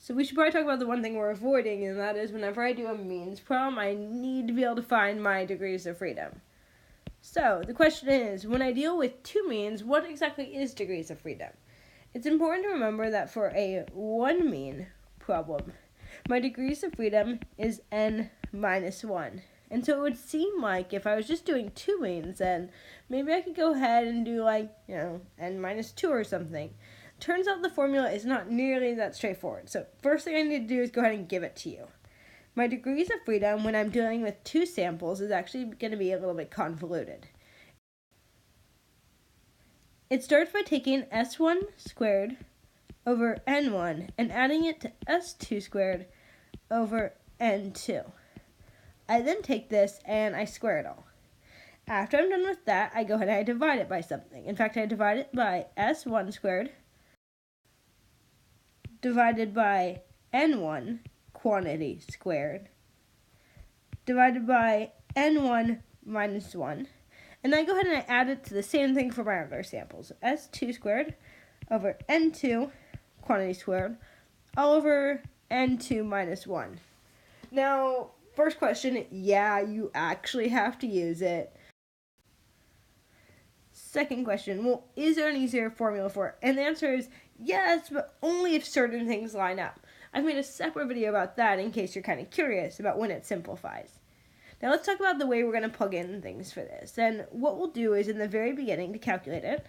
So we should probably talk about the one thing we're avoiding, and that is whenever I do a means problem, I need to be able to find my degrees of freedom. So the question is, when I deal with two means, what exactly is degrees of freedom? It's important to remember that for a one mean problem, my degrees of freedom is n minus 1. And so it would seem like if I was just doing two means, then maybe I could go ahead and do n minus 2 or something. Turns out the formula is not nearly that straightforward. So first thing I need to do is go ahead and give it to you. My degrees of freedom when I'm dealing with two samples is actually going to be a little bit convoluted. It starts by taking s1 squared over n1 and adding it to s2 squared over n2. I then take this and I square it all. After I'm done with that, I go ahead and I divide it by something. In fact, I divide it by s1 squared divided by n1 quantity squared divided by n1 minus 1. And I go ahead and I add it to the same thing for my other samples. s2 squared over n2 quantity squared all over n2 minus 1. Now, first question, yeah, you actually have to use it. Second question, well, is there an easier formula for it? And the answer is yes, but only if certain things line up. I've made a separate video about that in case you're kind of curious about when it simplifies. Now let's talk about the way we're going to plug in things for this. And what we'll do is in the very beginning to calculate it,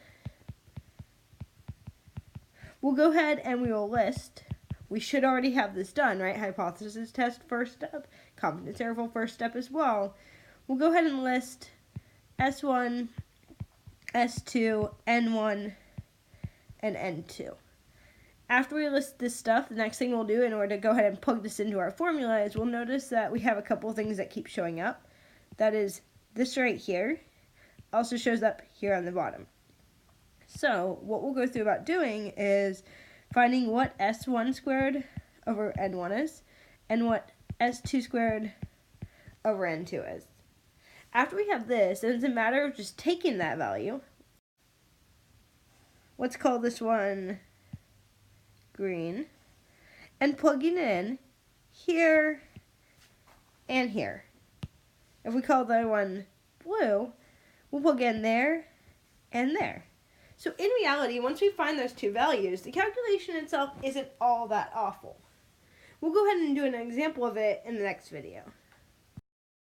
we'll go ahead and we will list. We should already have this done, right? Hypothesis test first step, confidence interval first step as well. We'll go ahead and list S1, S2, N1, and N2. After we list this stuff, the next thing we'll do in order to go ahead and plug this into our formula is we'll notice that we have a couple things that keep showing up. That is this right here also shows up here on the bottom. So what we'll go through about doing is finding what S1 squared over N1 is and what S2 squared over N2 is. After we have this, it's a matter of just taking that value. Let's call this one green, and plugging it in here and here. If we call the other one blue, we'll plug in there and there. So in reality, once we find those two values, the calculation itself isn't all that awful. We'll go ahead and do an example of it in the next video.